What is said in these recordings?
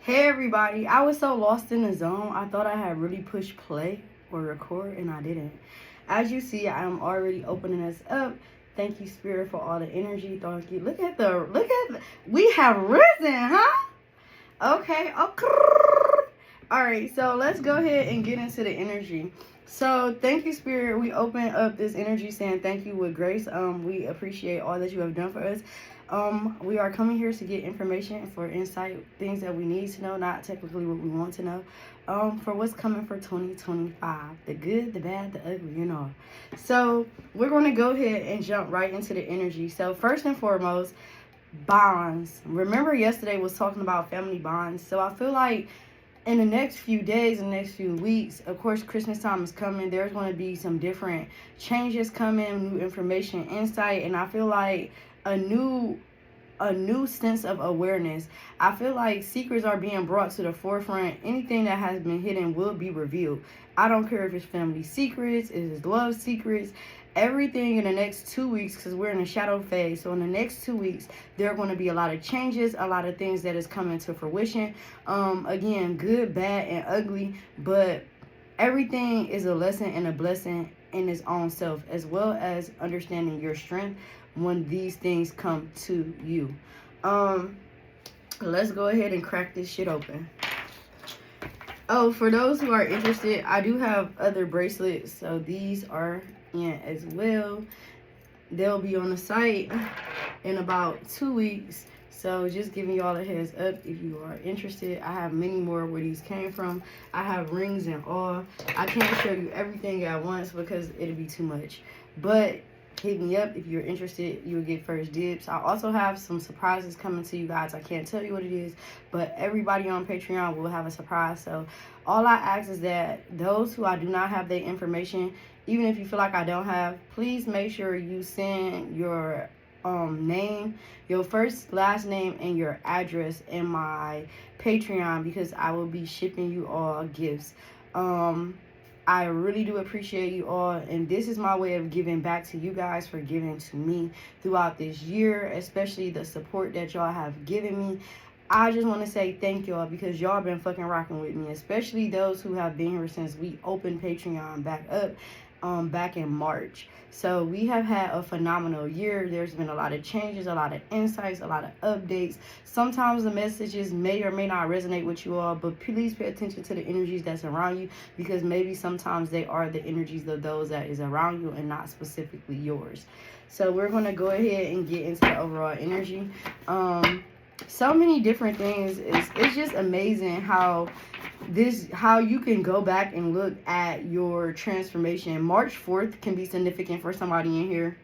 Hey everybody, I was so lost in the zone. I thought I had really pushed play or record and I didn't. As you see, I am already opening us up. Thank you, Spirit, for all the energy. Thank you. We have risen, huh? Okay. All right, so let's go ahead and get into the energy. So thank you, Spirit. We open up this energy saying thank you with grace. We appreciate all that you have done for us. We are coming here to get information for insight, things that we need to know, not technically what we want to know. For what's coming for 2025, the good, the bad, the ugly, you know. So we're going to go ahead and jump right into the energy. So first and foremost, bonds. Remember yesterday was talking about family bonds. So I feel like in the next few days, in the next few weeks, of course, Christmas time is coming. There's going to be some different changes coming, new information, insight, and I feel like a new sense of awareness. I feel like secrets are being brought to the forefront. Anything that has been hidden will be revealed. I don't care if it's family secrets, if it's love secrets, everything in the next 2 weeks, because we're in a shadow phase. So in the next 2 weeks, there are going to be a lot of changes, a lot of things that is coming to fruition. Again, good, bad, and ugly, but everything is a lesson and a blessing in its own self, as well as understanding your strength when these things come to you. Let's go ahead and crack this shit open. Oh, for those who are interested, I do have other bracelets, so these are in as well. They'll be on the site in about 2 weeks, so just giving y'all a heads up if you are interested. I have many more where these came from. I have rings and all. I can't show you everything at once because it'll be too much, but hit me up if you're interested. You'll get first dibs. I also have some surprises coming to you guys. I can't tell you what it is, but everybody on Patreon will have a surprise. So all I ask is that those who I do not have their information, even if you feel like I don't have, please make sure you send your name, your first, last name, and your address in my Patreon, because I will be shipping you all gifts. I really do appreciate you all, and this is my way of giving back to you guys for giving to me throughout this year, especially the support that y'all have given me. I just want to say thank y'all, because y'all been fucking rocking with me, especially those who have been here since we opened Patreon back up back in March. So we have had a phenomenal year. There's been a lot of changes, a lot of insights, a lot of updates. Sometimes the messages may or may not resonate with you all, but please pay attention to the energies that's around you, because maybe sometimes they are the energies of those that is around you and not specifically yours. So we're going to go ahead and get into the overall energy. So many different things. It's just amazing how you can go back and look at your transformation. March 4th can be significant for somebody in here.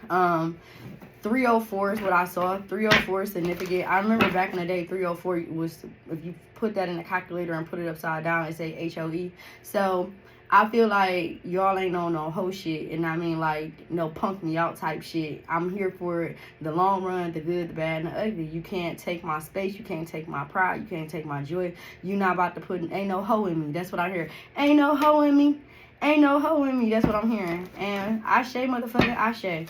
304 is what I saw. 304 is significant. I remember back in the day, 304 was, if you put that in the calculator and put it upside down, it say HOE. So I feel like y'all ain't on no whole shit, and I mean like no punk me out type shit. I'm here for it, the long run, the good, the bad, and the ugly. You can't take my space, you can't take my pride, you can't take my joy. You not about to put ain't no hoe in me. That's what I hear. Ain't no hoe in me. Ain't no hoe in me. That's what I'm hearing. And Ashe, motherfucker, Ashe.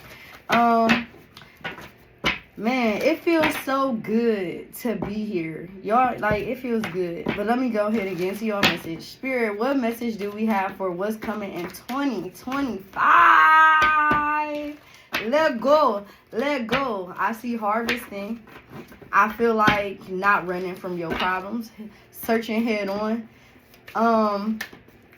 Man, it feels so good to be here. Y'all, like, it feels good. But let me go ahead and get into your message. Spirit, what message do we have for what's coming in 2025? Let go. Let go. I see harvesting. I feel like not running from your problems. Searching head on.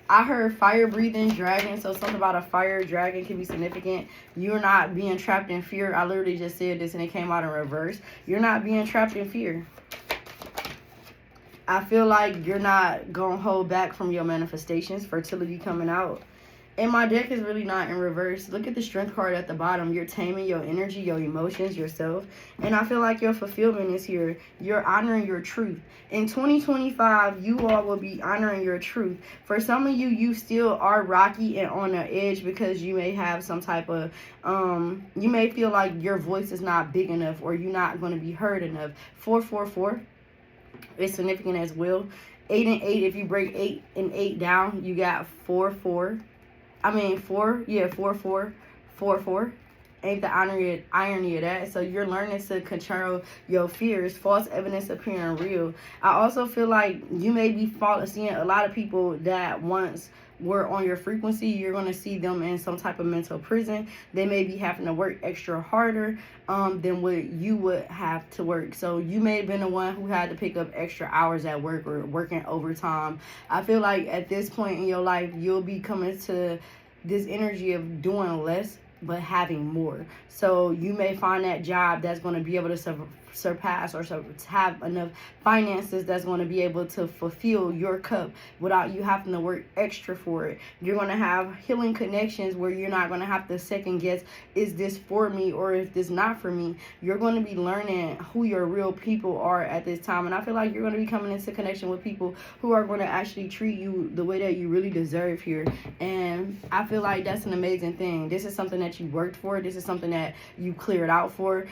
I heard fire breathing dragon, so something about a fire dragon can be significant. You're not being trapped in fear. I literally just said this and it came out in reverse. You're not being trapped in fear. I feel like you're not going to hold back from your manifestations. Fertility coming out. And my deck is really not in reverse. Look at the strength card at the bottom. You're taming your energy, your emotions, yourself. And I feel like your fulfillment is here. You're honoring your truth. In 2025, you all will be honoring your truth. For some of you, you still are rocky and on the edge because you may have some type of, you may feel like your voice is not big enough or you're not going to be heard enough. 444 is significant as well. 8 and 8, if you break 8 and 8 down, you got 4, 4. 4, 4, 4, 4. ain't the irony of that? So you're learning to control your fears, false evidence appearing real. I also feel like you may be seeing a lot of people that once were on your frequency. You're going to see them in some type of mental prison. They may be having to work extra harder than what you would have to work. So you may have been the one who had to pick up extra hours at work or working overtime. I feel like at this point in your life, you'll be coming to this energy of doing less but having more. So you may find that job that's going to be able to surpass or have enough finances that's going to be able to fulfill your cup without you having to work extra for it. You're going to have healing connections where you're not going to have to second guess, is this for me or is this not for me? You're going to be learning who your real people are at this time, and I feel like you're going to be coming into connection with people who are going to actually treat you the way that you really deserve here. And I feel like that's an amazing thing. This is something that you worked for. This is something that you cleared out for.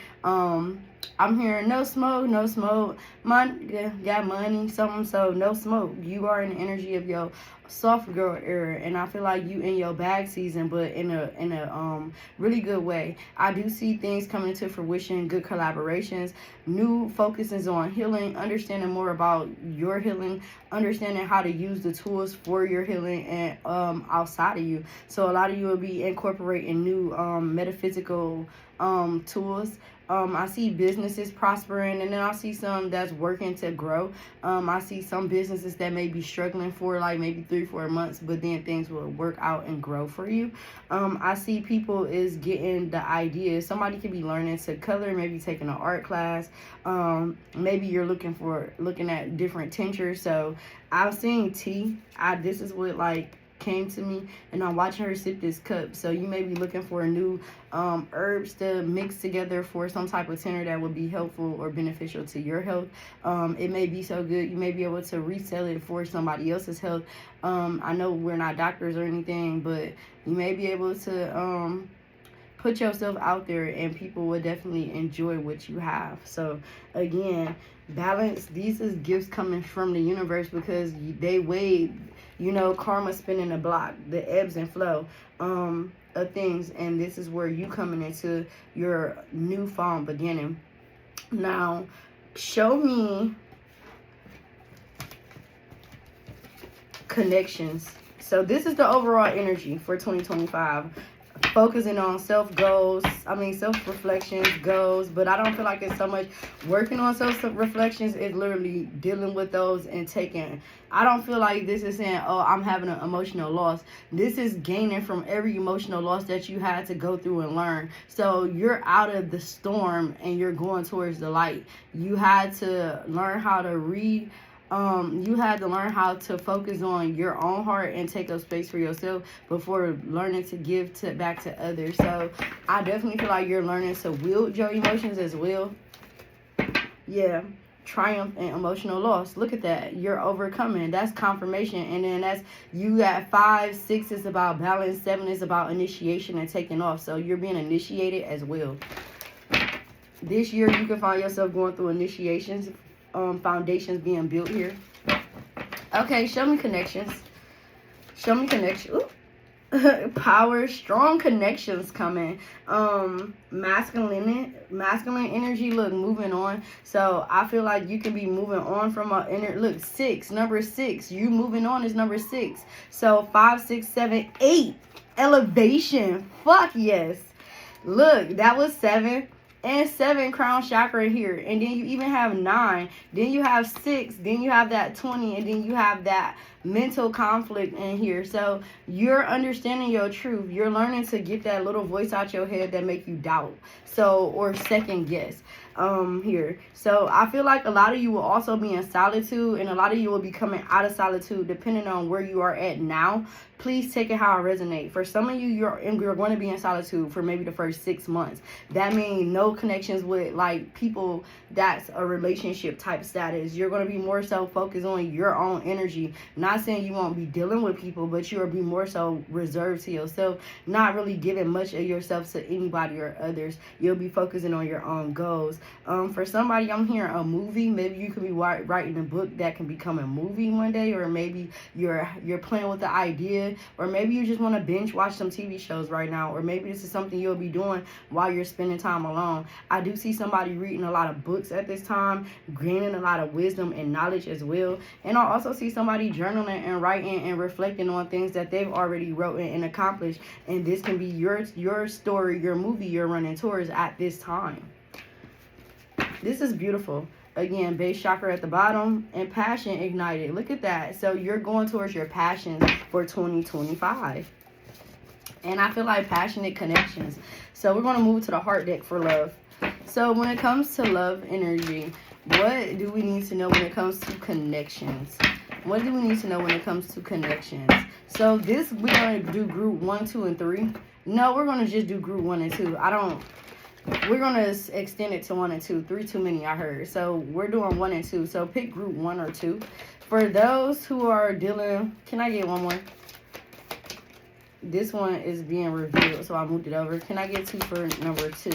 I'm hearing no smoke, got money, something, so no smoke. You are in the energy of your soft girl era, and I feel like you in your bag season, but in a really good way. I do see things coming to fruition, good collaborations, new focuses on healing, understanding more about your healing, understanding how to use the tools for your healing and outside of you. So a lot of you will be incorporating new metaphysical tools. I see businesses prospering, and then I see some that's working to grow. I see some businesses that may be struggling for like maybe 3-4 months, but then things will work out and grow for you. I see people is getting the idea. Somebody could be learning to color, maybe taking an art class. Maybe you're looking at different tinctures. So I've seen tea. This is what like came to me, and I'm watching her sip this cup. So you may be looking for a new herbs to mix together for some type of tincture that would be helpful or beneficial to your health. It may be so good you may be able to resell it for somebody else's health. I know we're not doctors or anything, but you may be able to put yourself out there, and people will definitely enjoy what you have. So again, balance. These is gifts coming from the universe because they weigh, karma spinning the block, the ebbs and flow of things, and this is where you coming into your newfound beginning. Now, show me connections. So this is the overall energy for 2025. Focusing on self-reflections, goals, but I don't feel like it's so much working on self-reflections. It's literally dealing with those and taking. I don't feel like this is saying, oh, I'm having an emotional loss. This is gaining from every emotional loss that you had to go through and learn. So you're out of the storm and you're going towards the light. You had to learn how to read. You had to learn how to focus on your own heart and take up space for yourself before learning to give back to others. So I definitely feel like you're learning to wield your emotions as well. Yeah. Triumph and emotional loss. Look at that. You're overcoming. That's confirmation. And then that's you got 5, 6 is about balance, 7 is about initiation and taking off. So you're being initiated as well. This year you can find yourself going through initiations. Foundations being built here. Okay, show me connections. Show me connection. Power, strong connections coming. Masculine energy. Look, moving on. So I feel like you can be moving on from a inner. Look, 6, number 6. You moving on is number 6. So 5, 6, 7, 8. Elevation. Fuck yes. Look, that was 7. And 7 crown chakra here. And then you even have 9. Then you have 6. Then you have that 20. And then you have that mental conflict in here. So you're understanding your truth. You're learning to get that little voice out your head that make you doubt. So, or second guess here. So I feel like a lot of you will also be in solitude, and a lot of you will be coming out of solitude depending on where you are at now. Please take it how it resonates. For some of you, you're going to be in solitude for maybe the first 6 months. That means no connections with like people that's a relationship type status. You're going to be more so focused on your own energy. Not saying you won't be dealing with people, but you'll be more so reserved to yourself, not really giving much of yourself to anybody or others. You'll be focusing on your own goals. For somebody, I'm hearing a movie. Maybe you could be writing a book that can become a movie one day, or maybe you're playing with the idea with, or maybe you just want to binge watch some TV shows right now, or maybe this is something you'll be doing while you're spending time alone. I do see somebody reading a lot of books at this time, gaining a lot of wisdom and knowledge as well. And I also see somebody journaling and writing and reflecting on things that they've already wrote and accomplished. And this can be your story, your movie you're running towards at this time. This is beautiful. Again, base chakra at the bottom and passion ignited. Look at that. So you're going towards your passions for 2025. And I feel like passionate connections. So we're going to move to the heart deck for love. So when it comes to love energy, what do we need to know when it comes to connections? What do we need to know when it comes to connections? So this, we're going to do group 1, 2, and 3. No, we're going to just do group 1 and 2. We're going to extend it to 1 and 2. 3 too many, I heard. So we're doing 1 and 2. So pick group 1 or 2. For those who are dealing, can I get one more? This one is being revealed, so I moved it over. Can I get 2 for number 2?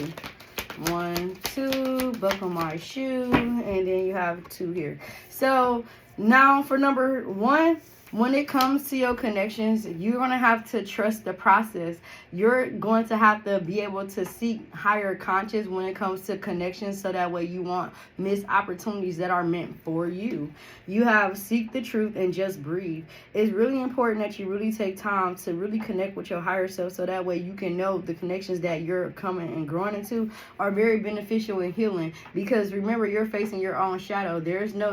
1, 2, buckle my shoe, and then you have 2 here. So now for number 1, when it comes to your connections, you're going to have to trust the process. You're going to have to be able to seek higher conscious when it comes to connections, so that way you won't miss opportunities that are meant for you. You have seek the truth and just breathe. It's really important that you really take time to really connect with your higher self, so that way you can know the connections that you're coming and growing into are very beneficial and healing. Because remember, you're facing your own shadow.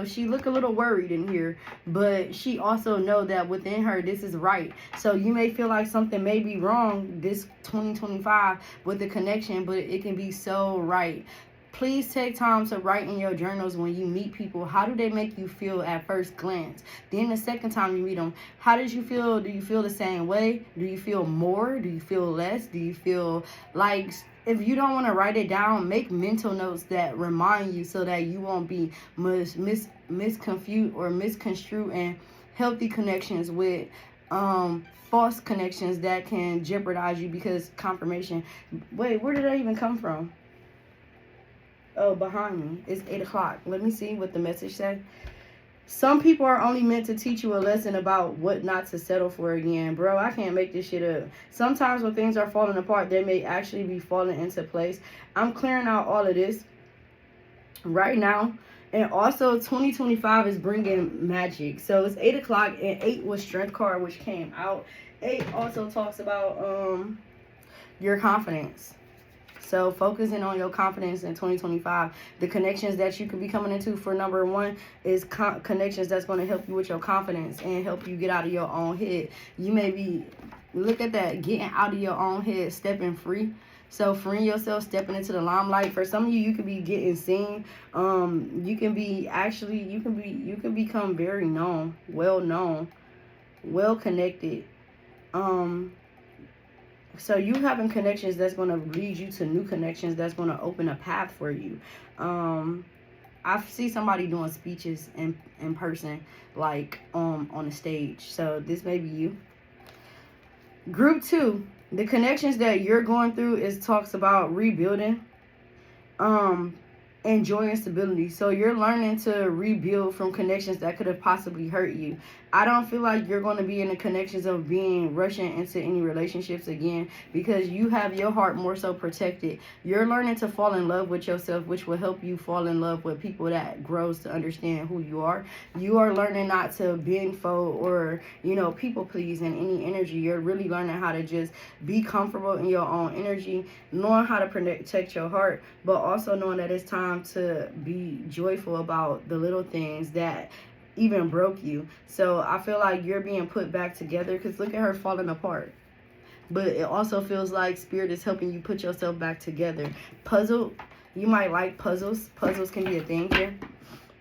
She look a little worried in here, but she also know that within her this is right. So you may feel like something may be wrong this 2025 with the connection, but it can be so right. Please take time to write in your journals when you meet people. How do they make you feel at first glance? Then the second time you meet them, how did you feel? Do you feel the same way? Do you feel more? Do you feel less? Do you feel like, if you don't want to write it down, make mental notes that remind you, so that you won't be misconfused or misconstrued in healthy connections with false connections that can jeopardize you. Because confirmation, wait, where did that even come from? Oh, behind me. It's 8 o'clock. Let me see what the message said. Some people are only meant to teach you a lesson about what not to settle for again. Bro, I can't make this shit up. Sometimes when things are falling apart, they may actually be falling into place. I'm clearing out all of this right now. And also 2025 is bringing magic. So it's 8 o'clock, and 8 was strength card, which came out. 8 also talks about your confidence. So focusing on your confidence in 2025. The connections that you could be coming into for number 1 is connections that's going to help you with your confidence and help you get out of your own head. You may be, look at that, getting out of your own head, stepping free. So freeing yourself, stepping into the limelight. For some of you, you could be getting seen. You can become very known, well connected. So you having connections that's going to lead you to new connections that's going to open a path for you. I see somebody doing speeches in person, like on the stage. So this may be you. Group 2, the connections that you're going through talks about rebuilding, and joy and stability. So you're learning to rebuild from connections that could have possibly hurt you. I don't feel like you're going to be in the connections of rushing into any relationships again, because you have your heart more so protected. You're learning to fall in love with yourself, which will help you fall in love with people that grows to understand who you are. You are learning not to bend, fold, or, people please in any energy. You're really learning how to just be comfortable in your own energy, knowing how to protect your heart, but also knowing that it's time to be joyful about the little things that even broke you. So I feel like you're being put back together, because look at her falling apart. But it also feels like Spirit is helping you put yourself back together. Puzzle, you might like puzzles. Puzzles can be a thing here.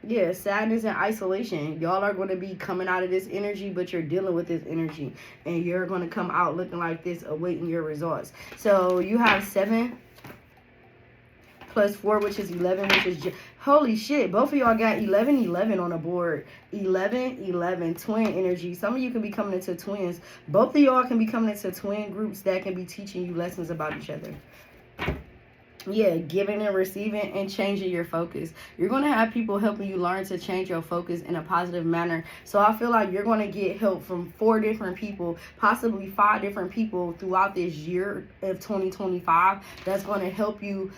Yeah, sadness and isolation. Y'all are going to be coming out of this energy, but you're dealing with this energy. And you're going to come out looking like this, awaiting your results. So you have 7 plus 4, which is 11, which is holy shit. Both of y'all got 11 on the board. 11 twin energy. Some of you can be coming into twins. Both of y'all can be coming into twin groups that can be teaching you lessons about each other. Yeah, giving and receiving and changing your focus. You're going to have people helping you learn to change your focus in a positive manner. So I feel like you're going to get help from 4 different people, possibly 5 different people throughout this year of 2025 that's going to help you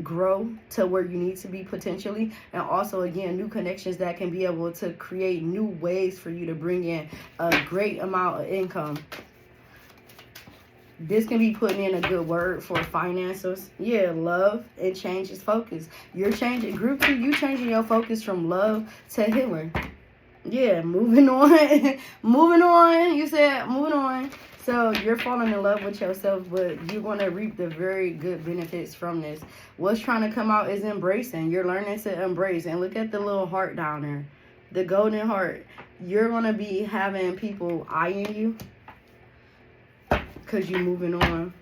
grow to where you need to be potentially. And also, again, new connections that can be able to create new ways for you to bring in a great amount of income. This can be putting in a good word for finances. Yeah, love and changes focus. You're changing, group 2, you changing your focus from love to healing. Yeah, moving on. Moving on. You said moving on. So you're falling in love with yourself, but you're going to reap the very good benefits from this. What's trying to come out is embracing. You're learning to embrace. And look at the little heart down there. The golden heart. You're going to be having people eyeing you, because you're moving on.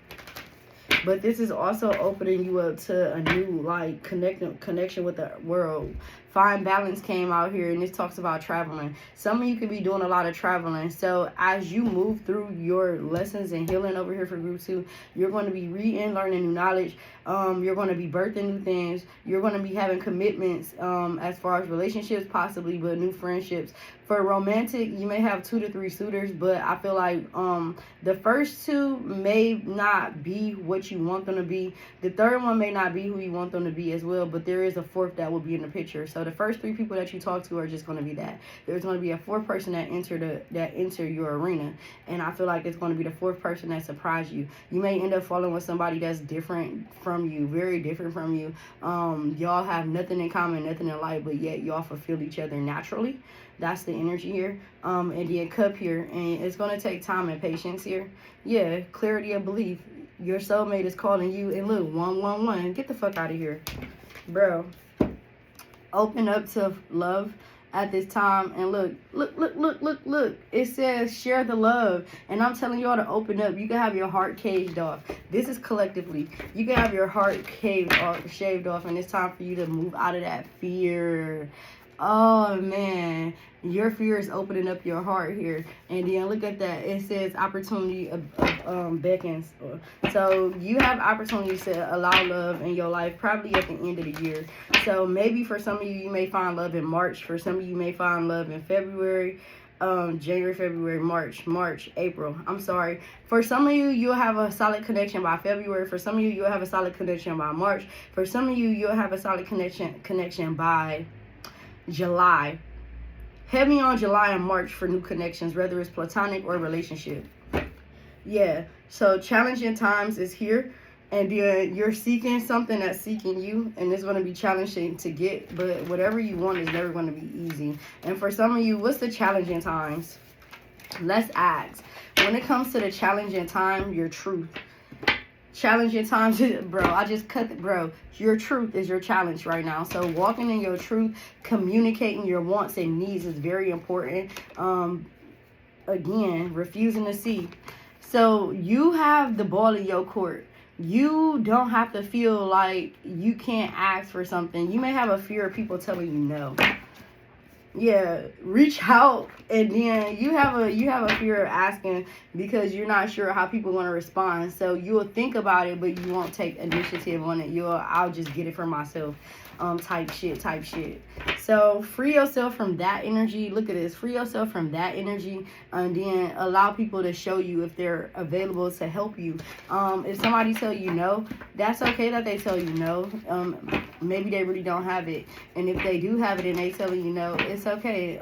But this is also opening you up to a new, like, connection with the world. Find balance came out here, and this talks about traveling. Some of you could be doing a lot of traveling. So as you move through your lessons and healing over here for group 2, you're going to be reading, learning new knowledge. You're going to be birthing new things. You're going to be having commitments as far as relationships, possibly, but new friendships. For romantic, you may have 2 to 3 suitors, but I feel like the first 2 may not be what you want them to be. The third one may not be who you want them to be as well, but there is a 4th that will be in the picture. So the first 3 people that you talk to are just going to be that. There's going to be a 4th person that enter your arena, and I feel like it's going to be the 4th person that surprised you. You may end up falling with somebody that's different from you, very different from you. Y'all have nothing in common, nothing in life, but yet y'all fulfill each other naturally. That's the energy here. And the cup here, and it's going to take time and patience here. Yeah, clarity of belief. Your soulmate is calling you, and look, 111. Get the fuck out of here, bro. Open up to love at this time, and look. It says share the love, and I'm telling y'all to open up. You can have your heart caged off. This is collectively. You can have your heart shaved off, and it's time for you to move out of that fear. Oh man, your fear is opening up your heart here. And then look at that. It says opportunity beckons. So you have opportunities to allow love in your life probably at the end of the year. So maybe for some of you, you may find love in March. For some of you, may find love in February. January, February, March, April. I'm sorry. For some of you, you'll have a solid connection by February. For some of you, you'll have a solid connection by March. For some of you, you'll have a solid connection by July. Heavy on July and March for new connections, whether it's platonic or relationship. Yeah, so challenging times is here, and you're seeking something that's seeking you, and it's going to be challenging to get, but whatever you want is never going to be easy. And for some of you, what's the challenging times? Let's ask. When it comes to the challenging time, your truth. Challenging times, bro, I just cut it, bro. Your truth is your challenge right now. So walking in your truth, communicating your wants and needs is very important. Again, refusing to see. So you have the ball in your court. You don't have to feel like you can't ask for something. You may have a fear of people telling you no. Yeah, reach out, and then you have a fear of asking because you're not sure how people want to respond. So you will think about it, but you won't take initiative on it. I'll just get it for myself. Type shit. So free yourself from that energy. Look at this. Free yourself from that energy, and then allow people to show you if they're available to help you. If somebody tell you no, that's okay that they tell you no. Maybe they really don't have it, and if they do have it and they telling you no, it's okay.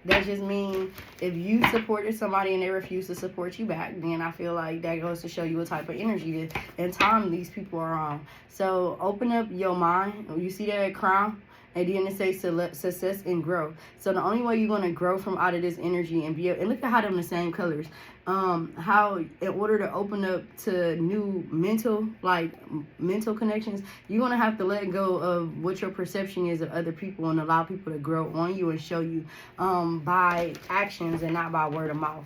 That just means if you supported somebody and they refuse to support you back, then I feel like that goes to show you what type of energy and time these people are on. So open up your mind. You see that crown? And then it says success and grow. So the only way you're going to grow from out of this energy and be able, and look at how they're in the same colors. How in order to open up to new mental connections, you're going to have to let go of what your perception is of other people and allow people to grow on you and show you by actions and not by word of mouth.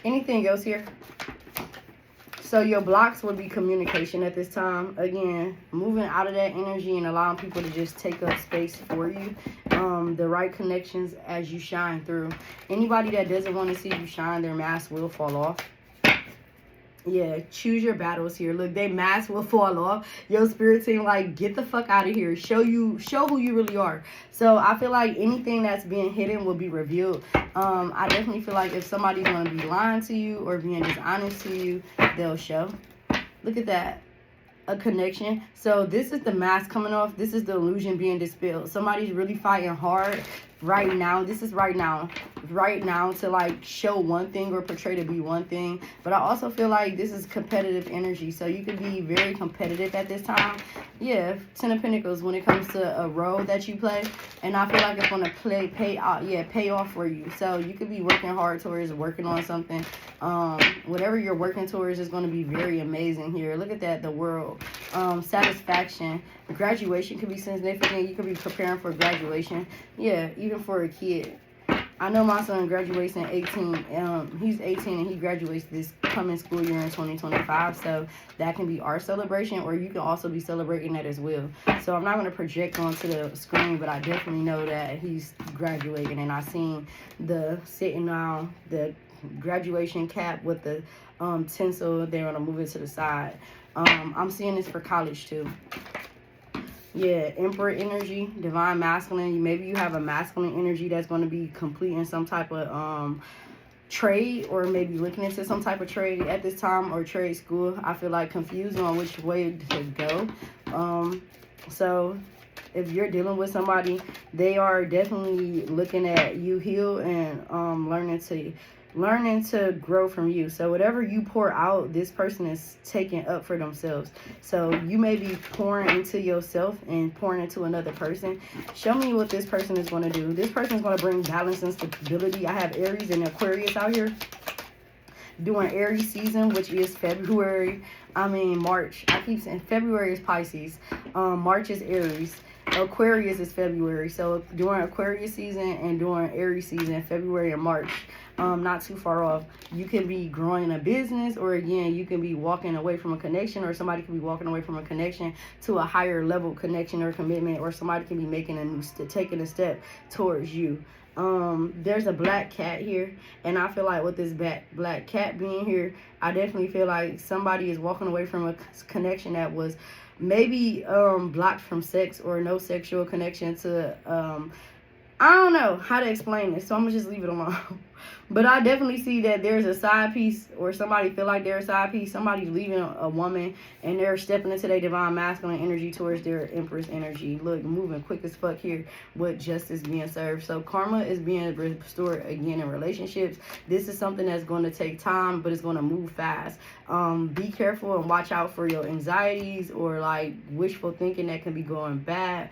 Anything else here? So your blocks would be communication at this time. Again, moving out of that energy and allowing people to just take up space for you. The right connections as you shine through. Anybody that doesn't want to see you shine, their mask will fall off. Yeah, choose your battles here. Look, they masks will fall off. Your spirit team, like, get the fuck out of here. Show who you really are. So I feel like anything that's being hidden will be revealed. I definitely feel like if somebody's gonna be lying to you or being dishonest to you, they'll show. Look at that. A connection. So this is the mask coming off. This is the illusion being dispelled. Somebody's really fighting hard right now. This is right now to like show one thing or portray to be one thing. But I also feel like this is competitive energy, so you could be very competitive at this time. Yeah, 10 of Pentacles when it comes to a role that you play, and I feel like it's gonna pay off for you. So you could be working hard towards working on something. Whatever you're working towards is going to be very amazing here. Look at that, the world. Satisfaction. Graduation could be significant. You could be preparing for graduation. Yeah, even for a kid. I know my son graduates in 18. He's 18 and he graduates this coming school year in 2025. So that can be our celebration, or you can also be celebrating that as well. So I'm not going to project onto the screen, but I definitely know that he's graduating. And I seen the sitting down, the graduation cap with the tinsel. They're going to move it to the side. I'm seeing this for college too. Yeah, Emperor energy, divine masculine. Maybe you have a masculine energy that's going to be completing some type of trade, or maybe looking into some type of trade at this time, or trade school. I feel like confused on which way to go. So if you're dealing with somebody, they are definitely looking at you heal and learning to grow from you. So whatever you pour out, this person is taking up for themselves. So you may be pouring into yourself and pouring into another person. Show me what this person is going to do. This person is going to bring balance and stability. I have Aries and Aquarius out here during Aries season, which is March. I keep saying February is Pisces. March is Aries. Aquarius is February. So during Aquarius season and during Aries season, February and March, not too far off, you can be growing a business, or again, you can be walking away from a connection, or somebody can be walking away from a connection to a higher level connection or commitment, or somebody can be making taking a step towards you. There's a black cat here, and I feel like with this black cat being here, I definitely feel like somebody is walking away from a connection that was maybe blocked from sex, or no sexual connection to I don't know how to explain this, so I'm gonna just leave it alone. But I definitely see that there's a side piece, or somebody feel like they're a side piece. Somebody's leaving a woman and they're stepping into their divine masculine energy towards their Empress energy. Look, moving quick as fuck here with justice being served. So karma is being restored again in relationships. This is something that's going to take time, but it's going to move fast. Be careful and watch out for your anxieties or like wishful thinking that can be going bad.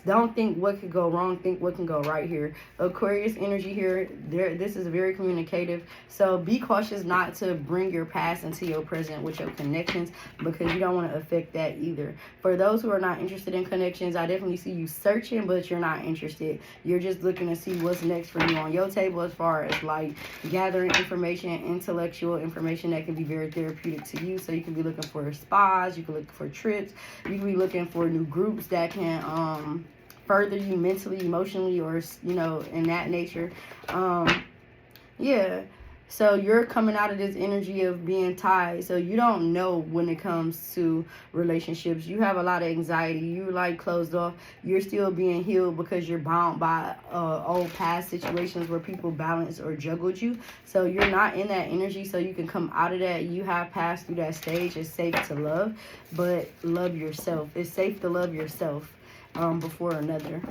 Don't think what could go wrong, think what can go right here. Aquarius energy here, this is very communicative, so be cautious not to bring your past into your present with your connections, because you don't want to affect that either. For those who are not interested in connections, I definitely see you searching, but you're not interested. You're just looking to see what's next for you on your table, as far as like gathering information, intellectual information that can be very therapeutic to you. So you can be looking for spas, you can look for trips, you can be looking for new groups that can further you mentally, emotionally, or in that nature. Yeah, so you're coming out of this energy of being tied, so you don't know when it comes to relationships. You have a lot of anxiety, you like closed off, you're still being healed because you're bound by old past situations where people balanced or juggled you. So you're not in that energy, so you can come out of that. You have passed through that stage. It's safe to love, but love yourself. It's safe to love yourself before another.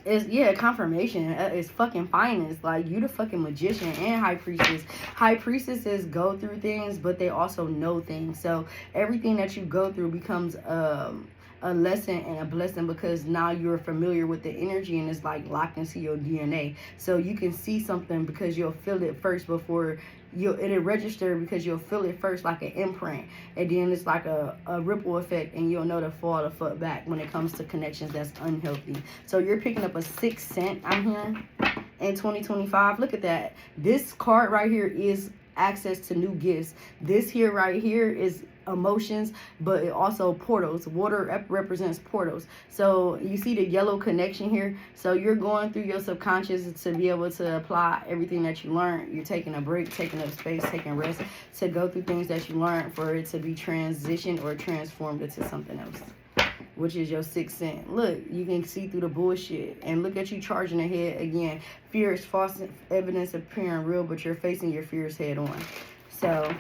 It's confirmation. It's fucking finest. Like, you the fucking magician and high priestess. High priestesses go through things, but they also know things. So everything that you go through becomes a lesson and a blessing, because now you're familiar with the energy and it's like locked into your DNA. So you can see something because you'll feel it first before it'll register, because you'll feel it first like an imprint, and then it's like a ripple effect, and you'll know to fall the fuck back when it comes to connections that's unhealthy. So you're picking up a 6th sense, I'm hearing, in 2025. Look at that. This card right here is access to new gifts. This here right here is emotions, but it also portals. Water represents portals. So you see the yellow connection here. So you're going through your subconscious to be able to apply everything that you learned. You're taking a break, taking up space, taking rest to go through things that you learned for it to be transitioned or transformed into something else, which is your sixth sense. Look, you can see through the bullshit. And look at you charging ahead again. Fear is false evidence appearing real, but you're facing your fears head on. So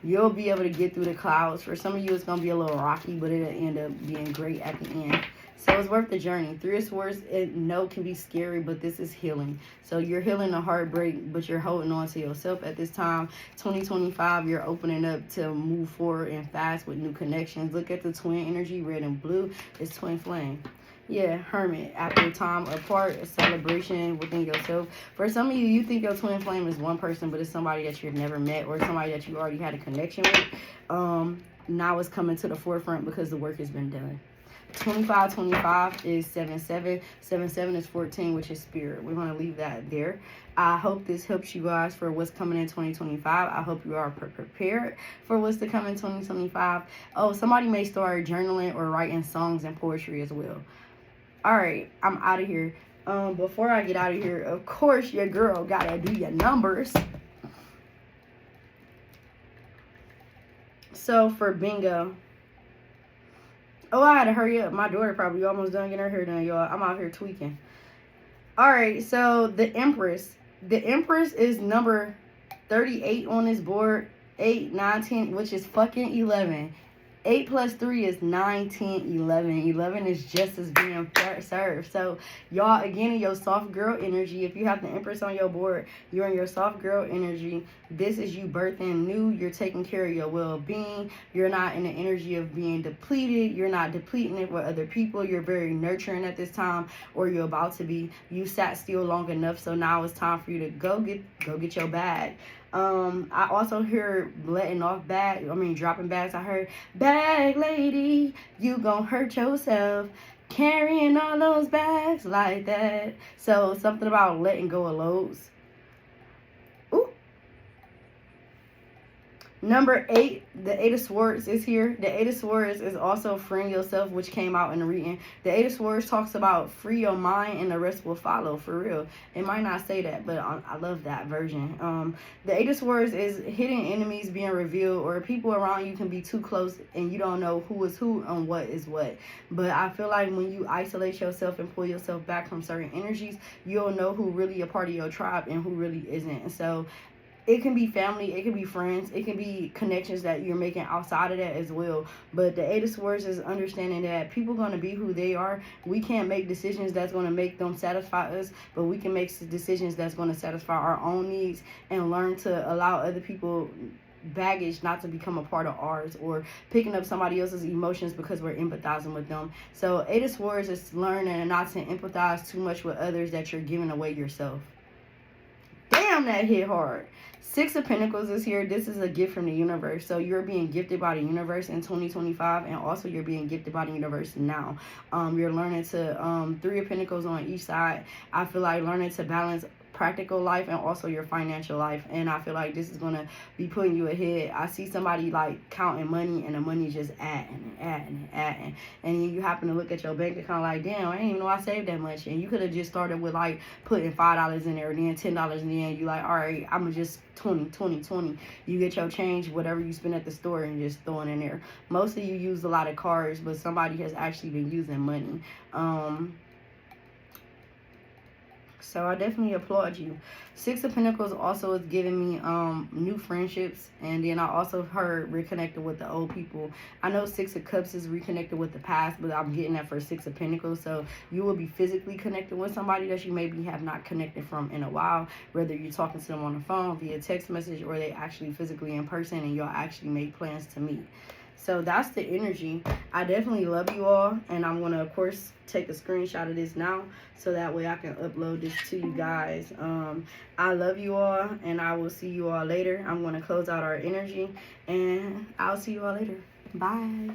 you'll be able to get through the clouds. For some of you, it's going to be a little rocky, but it'll end up being great at the end. So it's worth the journey. Three of Swords, can be scary, but this is healing. So you're healing a heartbreak, but you're holding on to yourself at this time. 2025, you're opening up to move forward and fast with new connections. Look at the twin energy, red and blue. It's twin flame. Yeah, Hermit. After time apart, a celebration within yourself. For some of you, you think your twin flame is one person, but it's somebody that you've never met or somebody that you already had a connection with. Now it's coming to the forefront because the work has been done. 2525 is 77. 77 is 14, which is spirit. We're going to leave that there. I hope this helps you guys for what's coming in 2025. I hope you are prepared for what's to come in 2025. Oh, somebody may start journaling or writing songs and poetry as well. All right, I'm out of here. Before I get out of here, of course, your girl got to do your numbers. So for bingo. Oh, I had to hurry up. My daughter probably almost done getting her hair done, y'all. I'm out here tweaking. All right, so the Empress. The Empress is number 38 on this board. 8, 9, 10, which is fucking 11. 8 plus 3 is 9, 10, 11. 11 is just as being served. So, y'all, again, in your soft girl energy, if you have the Empress on your board, you're in your soft girl energy. This is you birthing new. You're taking care of your well-being. You're not in the energy of being depleted. You're not depleting it with other people. You're very nurturing at this time, or you're about to be. You sat still long enough, so now it's time for you to go get your bag. I also hear dropping bags. I heard, bag lady, you gon' hurt yourself carrying all those bags like that. So something about letting go of loads. Ooh. Number 8, the 8 of Swords is here. The 8 of Swords is also freeing yourself, which came out in the reading. The 8 of Swords talks about free your mind and the rest will follow, for real. It might not say that, but I love that version. The 8 of Swords is hidden enemies being revealed, or people around you can be too close and you don't know who is who and what is what. But I feel like when you isolate yourself and pull yourself back from certain energies, you'll know who really a part of your tribe and who really isn't. And so it can be family, it can be friends, it can be connections that you're making outside of that as well. But the 8 of Swords is understanding that people are going to be who they are. We can't make decisions that's going to make them satisfy us, but we can make decisions that's going to satisfy our own needs and learn to allow other people baggage not to become a part of ours, or picking up somebody else's emotions because we're empathizing with them. So 8 of Swords is learning not to empathize too much with others that you're giving away yourself. Damn, that hit hard. 6 of Pentacles is here. This is a gift from the universe. So you're being gifted by the universe in 2025, and also you're being gifted by the universe now. You're learning to 3 of Pentacles on each side. I feel like learning to balance practical life and also your financial life, and I feel like this is going to be putting you ahead. I see somebody like counting money, and the money just adding, and then you happen to look at your bank account like, damn, I didn't even know I saved that much. And you could have just started with like putting $5 in there, then $10, and then you like, all right, I'm gonna just 20. You get your change, whatever you spend at the store, and just throw it in there. Most of you use a lot of cards, but somebody has actually been using money. So I definitely applaud you. 6 of Pentacles also is giving me new friendships. And then I also heard reconnected with the old people. I know 6 of Cups is reconnected with the past, but I'm getting that for 6 of Pentacles. So you will be physically connected with somebody that you maybe have not connected from in a while. Whether you're talking to them on the phone, via text message, or they actually physically in person and y'all actually make plans to meet. So that's the energy. I definitely love you all, and I'm going to, of course, take a screenshot of this now so that way I can upload this to you guys. I love you all, and I will see you all later. I'm going to close out our energy, and I'll see you all later. Bye.